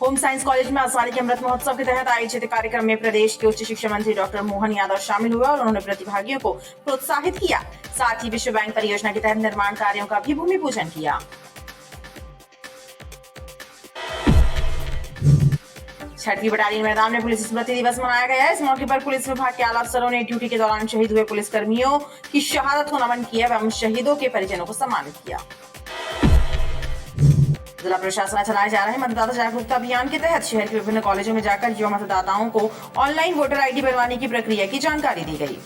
Home science college में आजादी के अमृत महोत्सव के तहत आयोजित कार्यक्रम में प्रदेश के उच्च शिक्षा मंत्री डॉक्टर मोहन यादव शामिल हुए और उन्होंने प्रतिभागियों को प्रोत्साहित किया। साथ ही विश्व बैंक परियोजना के तहत निर्माण कार्यों का भी भूमि पूजन किया। छठवीं बटालियन मैदान में पुलिस स्मृति दिवस मनाया गया है। इस मौके पर पुलिस विभाग के आला अफसरों ने ड्यूटी के दौरान शहीद हुए पुलिसकर्मियों की शहादत को नमन किया एवं शहीदों के परिजनों को सम्मानित किया। जिला प्रशासन चलाए जा रहे मतदाता जागरूकता अभियान के तहत शहर के विभिन्न कॉलेजों में जाकर युवा मतदाताओं को ऑनलाइन वोटर आईडी बनवाने की प्रक्रिया की जानकारी दी गई।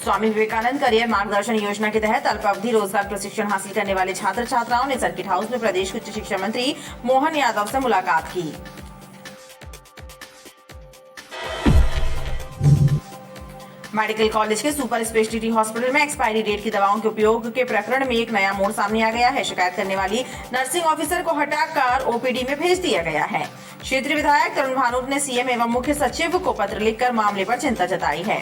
स्वामी विवेकानंद करियर मार्गदर्शन योजना के तहत अल्प अवधि रोजगार प्रशिक्षण हासिल करने वाले छात्र छात्राओं ने सर्किट हाउस में प्रदेश के उच्च शिक्षा मंत्री मोहन यादव से मुलाकात की। मेडिकल कॉलेज के सुपर स्पेशलिटी हॉस्पिटल में एक्सपायरी डेट की दवाओं के उपयोग के प्रकरण में एक नया मोड़ सामने आ गया है। शिकायत करने वाली नर्सिंग ऑफिसर को हटाकर ओपीडी में भेज दिया गया है। क्षेत्रीय विधायक तरुण भानोट ने सीएम एवं मुख्य सचिव को पत्र लिखकर मामले पर चिंता जताई है।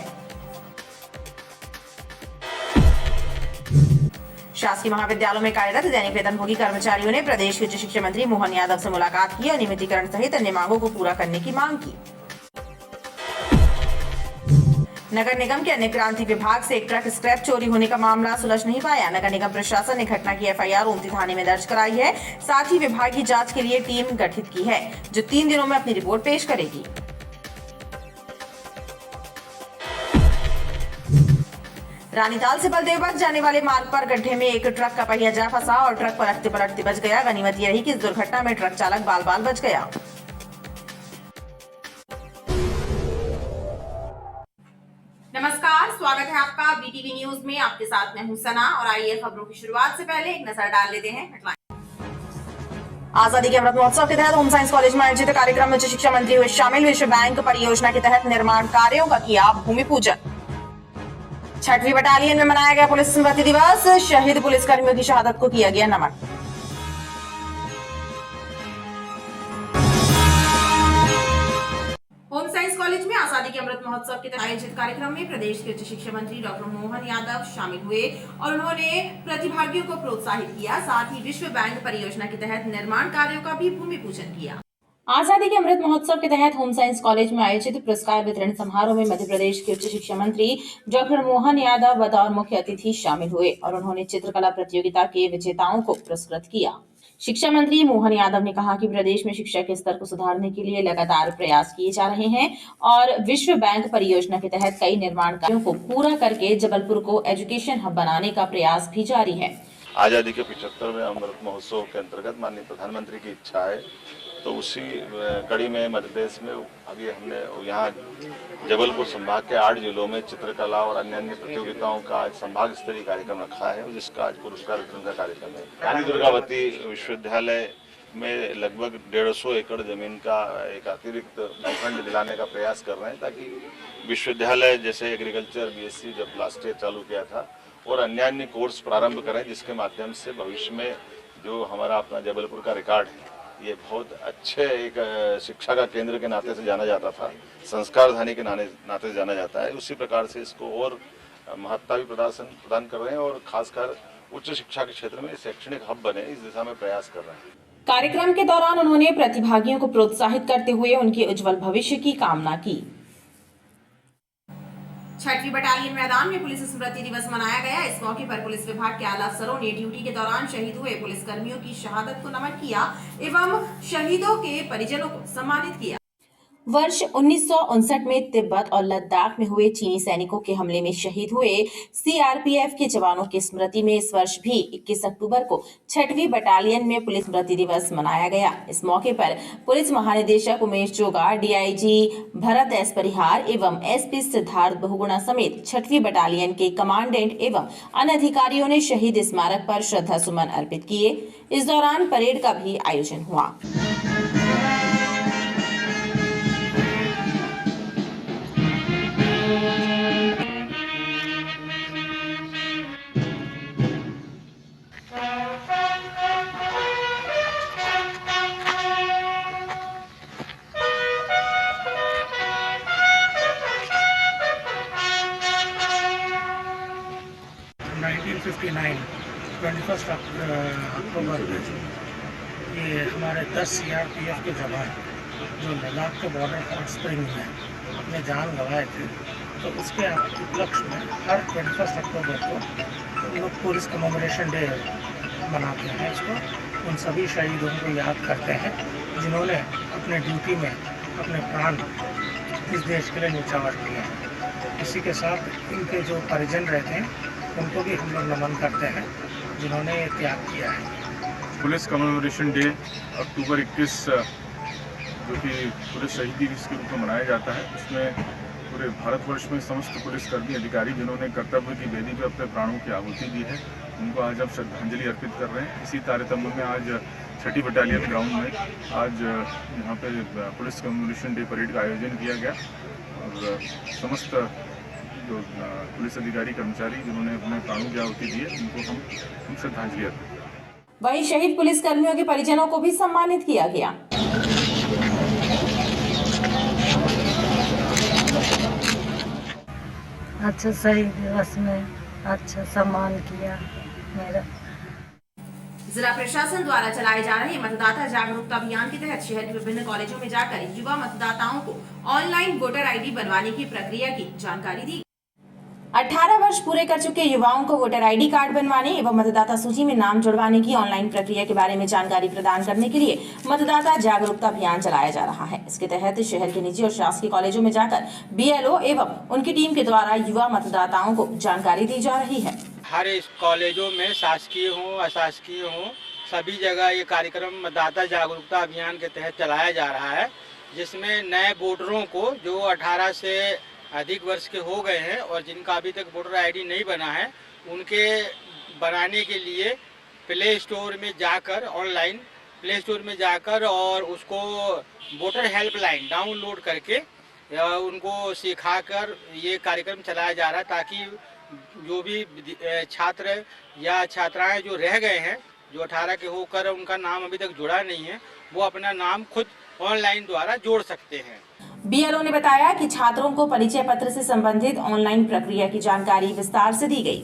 शासकीय महाविद्यालयों में कार्यरत दैनिक वेतनभोगी कर्मचारियों ने प्रदेश के उच्च शिक्षा मंत्री मोहन यादव से मुलाकात की और नियमितीकरण सहित अन्य मांगों को पूरा करने की मांग की। नगर निगम के अन्य क्रांति विभाग से एक ट्रक स्क्रैप चोरी होने का मामला सुलझ नहीं पाया। नगर निगम प्रशासन ने घटना की एफआईआर ओमती थाने में दर्ज कराई है। साथ ही विभागीय जांच के लिए टीम गठित की है जो 3 दिनों में अपनी रिपोर्ट पेश करेगी। रानीताल से बलदेवबाग जाने वाले मार्ग पर गड्ढे में एक ट्रक का पहिया जा फंसा और ट्रक पलटते पलटते बच गया। गनीमत यह रही कि इस दुर्घटना में ट्रक चालक बाल बाल बच गया। नमस्कार, स्वागत है आपका बीटीवी न्यूज में। आपके साथ मैं हूं सना और आइए खबरों की शुरुआत से पहले एक नजर डाल लेते हैं हेडलाइन। आजादी के अमृत महोत्सव के तहत होम साइंस कॉलेज में आयोजित कार्यक्रम में उच्च शिक्षा मंत्री हुए शामिल। विश्व बैंक परियोजना के तहत निर्माण कार्यों का किया भूमि पूजन। छठवीं बटालियन में मनाया गया पुलिस स्मृति दिवस। शहीद पुलिसकर्मियों की शहादत को किया गया नमन। होम साइंस कॉलेज में आजादी के अमृत महोत्सव के तहत आयोजित कार्यक्रम में प्रदेश के उच्च शिक्षा मंत्री डॉक्टर मोहन यादव शामिल हुए और उन्होंने प्रतिभागियों को प्रोत्साहित किया। साथ ही विश्व बैंक परियोजना के तहत निर्माण कार्यों का भी भूमि पूजन किया। आजादी के अमृत महोत्सव के तहत होम साइंस कॉलेज में आयोजित पुरस्कार वितरण समारोह में मध्य प्रदेश के उच्च शिक्षा मंत्री डॉक्टर मोहन यादव बतौर मुख्य अतिथि शामिल हुए और उन्होंने चित्रकला प्रतियोगिता के विजेताओं को पुरस्कृत किया। शिक्षा मंत्री मोहन यादव ने कहा कि प्रदेश में शिक्षा के स्तर को सुधारने के लिए लगातार प्रयास किए जा रहे हैं और विश्व बैंक परियोजना के तहत कई निर्माण कार्यों को पूरा करके जबलपुर को एजुकेशन हब बनाने का प्रयास भी जारी है। आजादी के 75वें अमृत महोत्सव के अंतर्गत माननीय प्रधानमंत्री की इच्छा है तो उसी कड़ी में मध्य प्रदेश में अभी हमने यहाँ जबलपुर संभाग के 8 जिलों में चित्रकला और अन्य अन्य प्रतियोगिताओं का आज संभाग स्तरीय कार्यक्रम रखा है जिसका आज पुरस्कार वितरण का कार्यक्रम है। रानी दुर्गावती विश्वविद्यालय में लगभग 150 एकड़ जमीन का एक अतिरिक्त भूखंड दिलाने का प्रयास कर रहे हैं ताकि विश्वविद्यालय जैसे एग्रीकल्चर बीएससी जब लास्ट ईयर चालू किया था और अन्य अन्य कोर्स प्रारंभ करें जिसके माध्यम से भविष्य में जो हमारा अपना जबलपुर का रिकॉर्ड है ये बहुत अच्छे एक शिक्षा का केंद्र के नाते से जाना जाता था, संस्कारधानी के नाते से जाना जाता है। उसी प्रकार से इसको और महत्ता भी प्रदान कर रहे हैं और खासकर उच्च शिक्षा के क्षेत्र में शैक्षणिक हब बने इस दिशा में प्रयास कर रहे हैं। कार्यक्रम के दौरान उन्होंने प्रतिभागियों को प्रोत्साहित करते हुए उनके उज्जवल भविष्य की कामना की। छठवीं बटालियन मैदान में पुलिस स्मृति दिवस मनाया गया। इस मौके पर पुलिस विभाग के आला अफसरों ने ड्यूटी के दौरान शहीद हुए पुलिसकर्मियों की शहादत को नमन किया एवं शहीदों के परिजनों को सम्मानित किया। वर्ष 1959 में तिब्बत और लद्दाख में हुए चीनी सैनिकों के हमले में शहीद हुए सीआरपीएफ के जवानों की स्मृति में इस वर्ष भी 21 अक्टूबर को छठवीं बटालियन में पुलिस स्मृति दिवस मनाया गया। इस मौके पर पुलिस महानिदेशक उमेश जोगा, डीआईजी भरत एस परिहार एवं एसपी सिद्धार्थ बहुगुणा समेत छठवीं बटालियन के कमांडेंट एवं अन्य अधिकारियों ने शहीद स्मारक पर श्रद्धा सुमन अर्पित किए। इस दौरान परेड का भी आयोजन हुआ। 21 अक्टूबर को ये हमारे 10 CRPF के जवान जो लद्दाख के बॉर्डर हॉट स्प्रिंग में अपने जान गंवाए थे, तो उसके उपलक्ष्य में हर 21 अक्टूबर को हम लोग पुलिस कमेमोरेशन डे मनाते हैं। इसको उन सभी शहीदों को याद करते हैं जिन्होंने अपने ड्यूटी में अपने प्राण इस देश के लिए न्यौछावर किए हैं। इसी के साथ इनके जो परिजन रहते हैं उनको भी हम लोग नमन करते हैं जिन्होंने ये त्याग किया है। पुलिस कमेमोरेशन डे अक्टूबर 21 जो कि पुलिस शहीदी दिवस के रूप में मनाया जाता है, उसमें पूरे भारतवर्ष में समस्त पुलिसकर्मी अधिकारी जिन्होंने कर्तव्य की वेदी पर अपने प्राणों की आहुति दी है, उनको आज हम श्रद्धांजलि अर्पित कर रहे हैं। इसी तारतम्य में आज 6ठी बटालियन ग्राउंड में आज यहाँ पे पुलिस कमेमोरेशन डे परेड का आयोजन किया गया और समस्त जो पुलिस अधिकारी कर्मचारी जिन्होंने अपने प्राणों की आहुति दी है उनको हम श्रद्धांजलि अर्पित करते हैं। वहीं शहीद पुलिसकर्मियों के परिजनों को भी सम्मानित किया गया। अच्छा शहीद दिवस में अच्छा सम्मान किया मेरा। जिला प्रशासन द्वारा चलाए जा रहे मतदाता जागरूकता अभियान के तहत शहर के विभिन्न कॉलेजों में जाकर युवा मतदाताओं को ऑनलाइन वोटर आईडी बनवाने की प्रक्रिया की जानकारी दी। 18 वर्ष पूरे कर चुके युवाओं को वोटर आईडी कार्ड बनवाने एवं मतदाता सूची में नाम जुड़वाने की ऑनलाइन प्रक्रिया के बारे में जानकारी प्रदान करने के लिए मतदाता जागरूकता अभियान चलाया जा रहा है। इसके तहत शहर के निजी और शासकीय कॉलेजों में जाकर BLO एवं उनकी टीम के द्वारा युवा मतदाताओं को जानकारी दी जा रही है। हर इस कॉलेजों में शासकीय हो अशासकीय हो सभी जगह ये कार्यक्रम मतदाता जागरूकता अभियान के तहत चलाया जा रहा है, जिसमें नए वोटरों को जो 18 से अधिक वर्ष के हो गए हैं और जिनका अभी तक वोटर आईडी नहीं बना है, उनके बनाने के लिए प्ले स्टोर में जाकर ऑनलाइन प्ले स्टोर में जाकर और उसको वोटर हेल्पलाइन डाउनलोड करके उनको सिखाकर ये कार्यक्रम चलाया जा रहा है, ताकि जो भी छात्र या छात्राएं जो रह गए हैं, जो 18 के होकर उनका नाम अभी तक जुड़ा नहीं है, वो अपना नाम खुद ऑनलाइन द्वारा जोड़ सकते हैं। BLO ने बताया कि छात्रों को परिचय पत्र से संबंधित ऑनलाइन प्रक्रिया की जानकारी विस्तार से दी गई।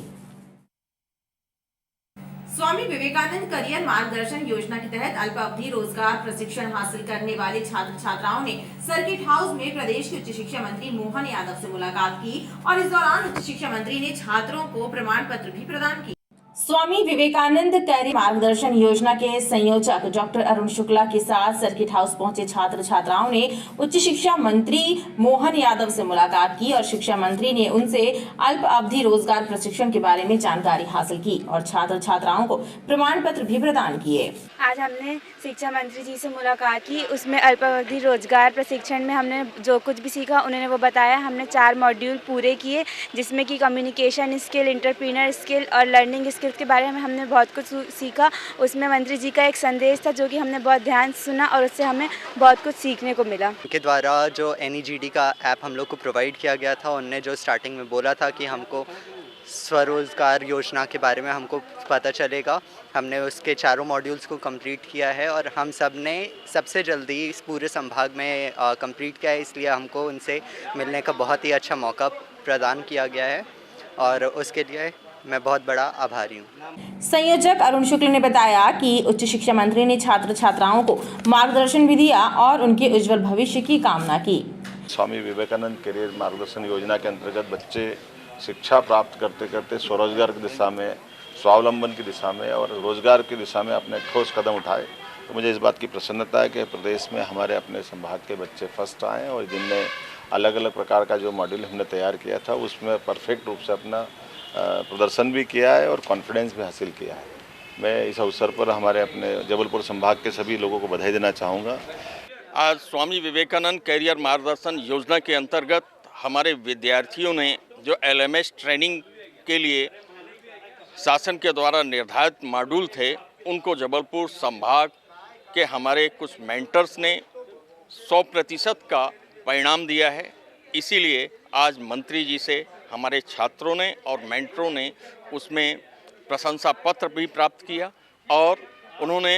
स्वामी विवेकानंद करियर मार्गदर्शन योजना के तहत अल्प अवधि रोजगार प्रशिक्षण हासिल करने वाले छात्र छात्राओं ने सर्किट हाउस में प्रदेश के उच्च शिक्षा मंत्री मोहन यादव से मुलाकात की और इस दौरान उच्च शिक्षा मंत्री ने छात्रों को प्रमाण पत्र भी प्रदान किए। स्वामी विवेकानंद कैरियर मार्गदर्शन योजना के संयोजक डॉक्टर अरुण शुक्ला के साथ सर्किट हाउस पहुंचे छात्र छात्राओं ने उच्च शिक्षा मंत्री मोहन यादव से मुलाकात की और शिक्षा मंत्री ने उनसे अल्प अवधि रोजगार प्रशिक्षण के बारे में जानकारी हासिल की और छात्र छात्राओं को प्रमाण पत्र भी प्रदान किए। आज हमने शिक्षा मंत्री जी से मुलाकात की, उसमें अल्प अवधि रोजगार प्रशिक्षण में हमने जो कुछ भी सीखा उन्होंने वो बताया। हमने 4 मॉड्यूल पूरे किए, जिसमें कि कम्युनिकेशन स्किल, एंटरप्रेन्योर स्किल और लर्निंग स्किल्स के बारे में हमने बहुत कुछ सीखा। उसमें मंत्री जी का एक संदेश था जो कि हमने बहुत ध्यान से सुना और उससे हमें बहुत कुछ सीखने को मिला। उनके द्वारा जो NEGD का ऐप हम लोग को प्रोवाइड किया गया था, उनने जो स्टार्टिंग में बोला था कि हमको स्वरोजगार योजना के बारे में हमको पता चलेगा, हमने उसके 4 मॉड्यूल्स को कंप्लीट किया है और हम सब ने सबसे जल्दी इस पूरे संभाग में कंप्लीट किया है, इसलिए हमको उनसे मिलने का बहुत ही अच्छा मौका प्रदान किया गया है और उसके लिए मैं बहुत बड़ा आभारी हूँ। संयोजक अरुण शुक्ल ने बताया कि उच्च शिक्षा मंत्री ने छात्र छात्राओं को मार्गदर्शन भी दिया और उनके उज्जवल भविष्य की कामना की। स्वामी विवेकानंद करियर मार्गदर्शन योजना के अंतर्गत बच्चे शिक्षा प्राप्त करते करते स्वरोजगार की दिशा में, स्वावलंबन की दिशा में और रोजगार की दिशा में अपने ठोस कदम उठाए। तो मुझे इस बात की प्रसन्नता है कि प्रदेश में हमारे अपने संभाग के बच्चे फर्स्ट आए और जिनने अलग अलग प्रकार का जो मॉड्यूल हमने तैयार किया था उसमें परफेक्ट रूप से अपना प्रदर्शन भी किया है और कॉन्फिडेंस भी हासिल किया है। मैं इस अवसर पर हमारे अपने जबलपुर संभाग के सभी लोगों को बधाई देना चाहूँगा। आज स्वामी विवेकानंद कैरियर मार्गदर्शन योजना के अंतर्गत हमारे विद्यार्थियों ने जो LMS ट्रेनिंग के लिए शासन के द्वारा निर्धारित मॉड्यूल थे, उनको जबलपुर संभाग के हमारे कुछ मेंटर्स ने 100% का परिणाम दिया है। इसीलिए आज मंत्री जी से हमारे छात्रों ने और मेंटरों ने उसमें प्रशंसा पत्र भी प्राप्त किया और उन्होंने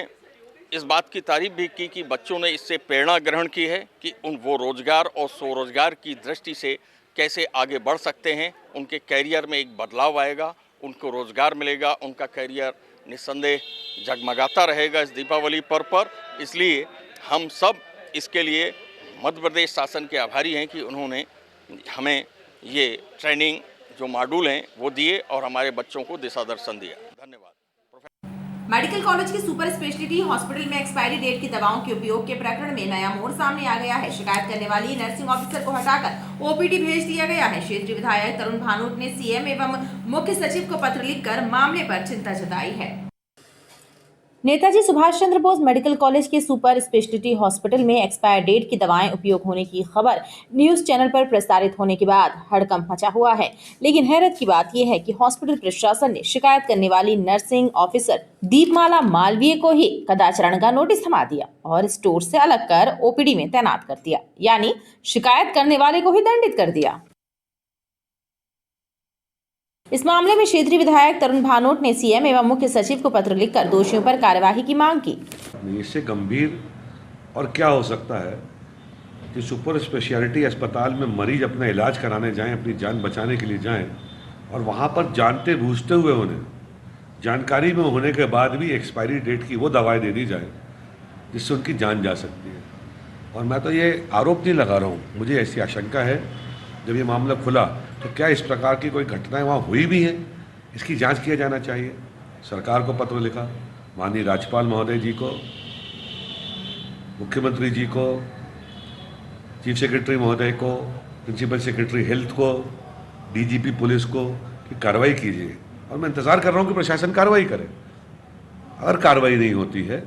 इस बात की तारीफ भी की कि बच्चों ने इससे प्रेरणा ग्रहण की है कि वो रोजगार और स्वरोजगार की दृष्टि से कैसे आगे बढ़ सकते हैं। उनके कैरियर में एक बदलाव आएगा, उनको रोजगार मिलेगा, उनका कैरियर निस्संदेह जगमगाता रहेगा इस दीपावली पर्व पर। इसलिए हम सब इसके लिए मध्य प्रदेश शासन के आभारी हैं कि उन्होंने हमें ये ट्रेनिंग जो मॉड्यूल हैं वो दिए और हमारे बच्चों को दिशा दर्शन दिया। धन्यवाद। मेडिकल कॉलेज के सुपर स्पेशलिटी हॉस्पिटल में एक्सपायरी डेट की दवाओं के उपयोग के प्रकरण में नया मोड़ सामने आ गया है। शिकायत करने वाली नर्सिंग ऑफिसर को हटाकर ओपीडी भेज दिया गया है। क्षेत्रीय विधायक तरुण भानोट ने सीएम एवं मुख्य सचिव को पत्र लिखकर मामले पर चिंता जताई है। नेताजी सुभाष चंद्र बोस मेडिकल कॉलेज के सुपर स्पेशलिटी हॉस्पिटल में एक्सपायर डेट की दवाएं उपयोग होने की खबर न्यूज चैनल पर प्रसारित होने के बाद हड़कंप मचा हुआ है। लेकिन हैरत की बात यह है कि हॉस्पिटल प्रशासन ने शिकायत करने वाली नर्सिंग ऑफिसर दीपमाला मालवीय को ही कदाचारण का नोटिस थमा दिया और स्टोर से अलग कर ओपीडी में तैनात कर दिया, यानी शिकायत करने वाले को ही दंडित कर दिया। इस मामले में क्षेत्रीय विधायक तरुण भानोट ने सीएम एवं मुख्य सचिव को पत्र लिखकर दोषियों पर कार्यवाही की मांग की। इससे गंभीर और क्या हो सकता है कि सुपर स्पेशलिटी अस्पताल में मरीज अपना इलाज कराने जाएं, अपनी जान बचाने के लिए जाएं और वहां पर जानते बूझते हुए उन्हें जानकारी में होने के बाद भी एक्सपायरी डेट की वो दवाएं दे दी जाए जिससे उनकी जान जा सकती है। और मैं तो ये आरोप नहीं लगा रहा हूँ, मुझे ऐसी आशंका है जब ये मामला खुला तो क्या इस प्रकार की कोई घटनाएं वहाँ हुई भी हैं, इसकी जांच किया जाना चाहिए। सरकार को पत्र लिखा, माननीय राज्यपाल महोदय जी को, मुख्यमंत्री जी को, चीफ सेक्रेटरी महोदय को, प्रिंसिपल सेक्रेटरी हेल्थ को, डीजीपी पुलिस को कि कार्रवाई कीजिए। और मैं इंतज़ार कर रहा हूँ कि प्रशासन कार्रवाई करे। अगर कार्रवाई नहीं होती है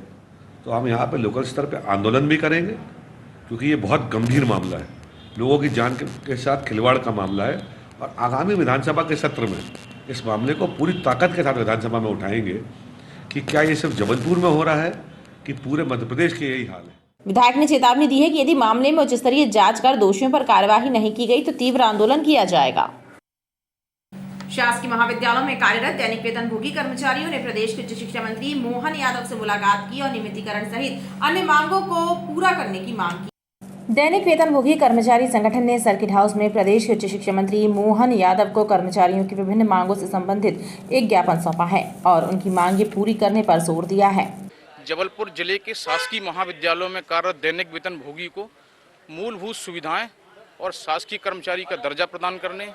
तो हम यहाँ पे लोकल स्तर पे आंदोलन भी करेंगे, क्योंकि ये बहुत गंभीर मामला है, लोगों की जान के साथ खिलवाड़ का मामला है। और आगामी विधानसभा के सत्र में इस मामले को पूरी ताकत के साथ विधानसभा में उठाएंगे कि क्या ये सिर्फ जबलपुर में हो रहा है कि पूरे मध्य प्रदेश के यही हाल है। विधायक ने चेतावनी दी है कि यदि मामले में उच्च स्तरीय जांच कर दोषियों पर कार्यवाही नहीं की गई तो तीव्र आंदोलन किया जाएगा। शासकीय महाविद्यालयों में कार्यरत दैनिक वेतनभोगी कर्मचारियों ने प्रदेश के उच्च शिक्षा मंत्री मोहन यादव से मुलाकात की और नियमितीकरण सहित अन्य मांगों को पूरा करने की मांग की। दैनिक वेतनभोगी कर्मचारी संगठन ने सर्किट हाउस में प्रदेश के उच्च शिक्षा मंत्री मोहन यादव को कर्मचारियों की विभिन्न मांगों से संबंधित एक ज्ञापन सौंपा है और उनकी मांगें पूरी करने पर जोर दिया है। जबलपुर जिले के शासकीय महाविद्यालयों में कार्यरत दैनिक वेतनभोगी को मूलभूत सुविधाएं और शासकीय कर्मचारी का दर्जा प्रदान करने,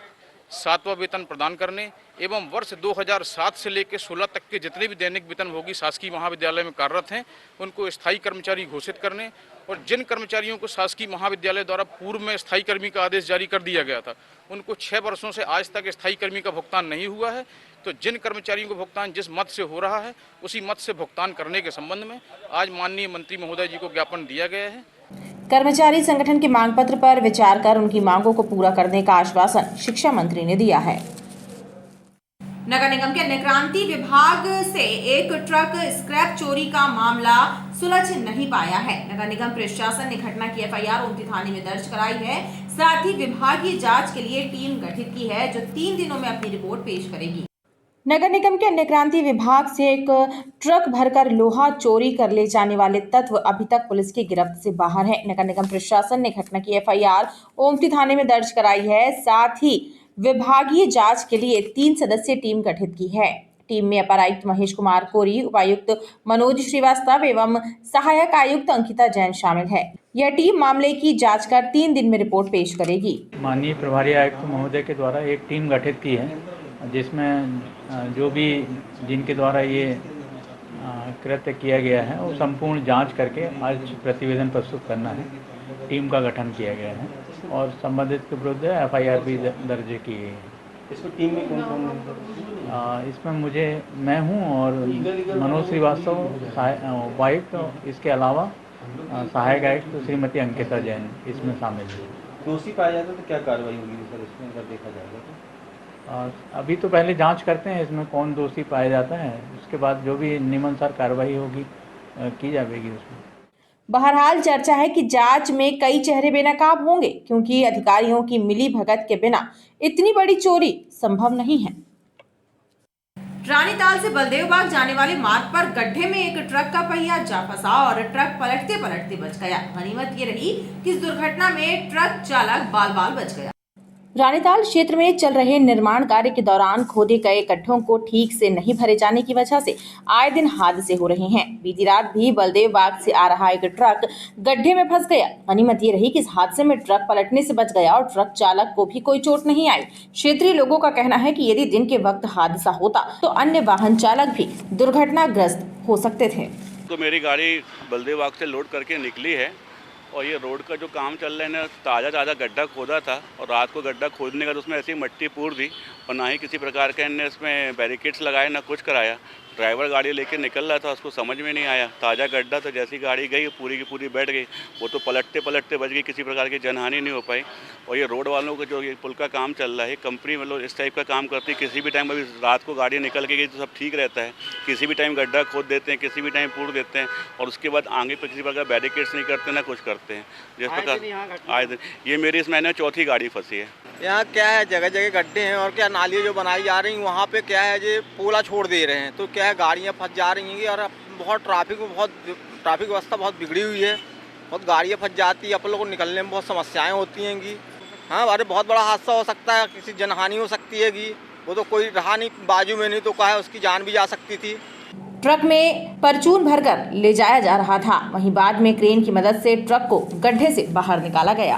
7वां वेतन प्रदान करने एवं वर्ष 2007 से लेकर 16 तक के जितने भी दैनिक वेतनभोगी शासकीय महाविद्यालय में कार्यरत हैं उनको स्थायी कर्मचारी घोषित करने और जिन कर्मचारियों को शासकीय महाविद्यालय द्वारा पूर्व में स्थायी कर्मी का आदेश जारी कर दिया गया था उनको 6 वर्षों से आज तक स्थायी कर्मी का भुगतान नहीं हुआ है, तो जिन कर्मचारियों को भुगतान जिस मद से हो रहा है उसी मद से भुगतान करने के संबंध में आज माननीय मंत्री महोदय जी को ज्ञापन दिया गया है। कर्मचारी संगठन के मांग पत्र पर विचार कर उनकी मांगों को पूरा करने का आश्वासन शिक्षा मंत्री ने दिया है। नगर निगम के अन्नक्रांति विभाग से एक ट्रक स्क्रैप चोरी का मामला सुलझ नहीं पाया है। नगर निगम प्रशासन ने घटना की एफआईआर ओमती थाने में दर्ज कराई है। साथ ही विभागीय जांच के लिए टीम गठित की है जो 3 दिनों में अपनी रिपोर्ट पेश करेगी। नगर निगम के अन्नक्रांति विभाग से एक ट्रक भरकर लोहा चोरी कर ले जाने वाले तत्व अभी तक पुलिस की गिरफ्त से बाहर है। नगर निगम प्रशासन ने घटना की एफआईआर ओमती थाने में दर्ज कराई है। साथ ही विभागीय जांच के लिए 3 सदस्यीय टीम गठित की है। टीम में अपर आयुक्त महेश कुमार कोरी, उपायुक्त मनोज श्रीवास्तव एवं सहायक आयुक्त अंकिता जैन शामिल है। यह टीम मामले की जांच कर 3 दिन में रिपोर्ट पेश करेगी। माननीय प्रभारी आयुक्त महोदय के द्वारा एक टीम गठित की है जिसमें जो भी जिनके द्वारा ये कृत्य किया गया है वो संपूर्ण जांच करके आज प्रतिवेदन प्रस्तुत करना है। टीम का गठन किया गया है और संबंधित के विरुद्ध एफआईआर भी दर्ज की गई है। इसमें टीम में कौन कौन? इसमें मैं हूं और मनोज श्रीवास्तव उपायुक्त, इसके अलावा सहायक आयुक्त श्रीमती अंकिता जैन इसमें शामिल है। दोषी पाया जाता तो क्या कार्रवाई होगी सर इसमें अगर देखा जाएगा तो? अभी तो पहले जांच करते हैं इसमें कौन दोषी पाया जाता है, उसके बाद जो भी नियमानुसार कार्रवाई होगी की जाएगी उसमें। बहरहाल चर्चा है कि जांच में कई चेहरे बेनकाब होंगे क्योंकि अधिकारियों की मिली भगत के बिना इतनी बड़ी चोरी संभव नहीं है। रानीताल से बलदेवबाग जाने वाले मार्ग पर गड्ढे में एक ट्रक का पहिया जा फंसा और ट्रक पलटते पलटते बच गया। गनीमत ये रही कि इस दुर्घटना में ट्रक चालक बाल बाल बच गया। रानीताल क्षेत्र में चल रहे निर्माण कार्य के दौरान खोदे गए गड्ढों को ठीक से नहीं भरे जाने की वजह से आए दिन हादसे हो रहे हैं। बीती रात भी बलदेव बाग से आ रहा एक ट्रक गड्ढे में फंस गया। गनीमत ये रही कि इस हादसे में ट्रक पलटने से बच गया और ट्रक चालक को भी कोई चोट नहीं आई। क्षेत्रीय लोगों का कहना है कि यदि दिन के वक्त हादसा होता तो अन्य वाहन चालक भी दुर्घटनाग्रस्त हो सकते थे। तो मेरी गाड़ी बलदेव बाग से लोड करके निकली है और ये रोड का जो काम चल रहा है ना, ताज़ा गड्ढा खोदा था और रात को गड्ढा खोदने का तो उसमें ऐसी मट्टी पूर दी और ना ही किसी प्रकार के इनने इसमें बैरिकेड्स लगाए ना कुछ कराया। ड्राइवर गाड़ी लेके निकल रहा था, उसको समझ में नहीं आया। ताज़ा गड्ढा तो जैसी गाड़ी गई पूरी की पूरी बैठ गई, वो तो पलटते बच गई, किसी प्रकार की जनहानि नहीं हो पाई। और ये रोड वालों का जो ये पुल का काम चल रहा है, कंपनी मतलब इस टाइप का काम करती है। किसी भी टाइम अभी रात को गाड़ी निकल के गई तो सब ठीक रहता है, किसी भी टाइम गड्ढा खोद देते हैं, किसी भी टाइम पूर देते हैं और उसके बाद आगे पर किसी प्रकार बैरिकेड्स नहीं करते ना कुछ करते हैं। जिस प्रकार आए दिन ये मेरी इस महीने चौथी गाड़ी फंसी है। यहाँ क्या है, जगह जगह गड्ढे हैं और क्या नालियाँ जो बनाई जा रही हैं वहाँ पे क्या है जो पोला छोड़ दे रहे हैं, तो क्या है गाड़ियाँ फंस जा रही हैं और बहुत ट्रैफिक व्यवस्था बहुत बिगड़ी हुई है। बहुत गाड़ियाँ फंस जाती है, अपन लोगों को निकलने में बहुत समस्याएं होती हैं। हाँ, अरे बहुत बड़ा हादसा हो सकता है, किसी जनहानि हो सकती है। वो तो कोई रहा नहीं बाजू में, नहीं तो क्या है उसकी जान भी जा सकती थी। ट्रक में परचून भरकर ले जाया जा रहा था, वहीं बाद में क्रेन की मदद से ट्रक को गड्ढे से बाहर निकाला गया।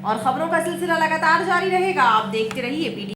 और खबरों का सिलसिला लगातार जारी रहेगा, आप देखते रहिए PTV।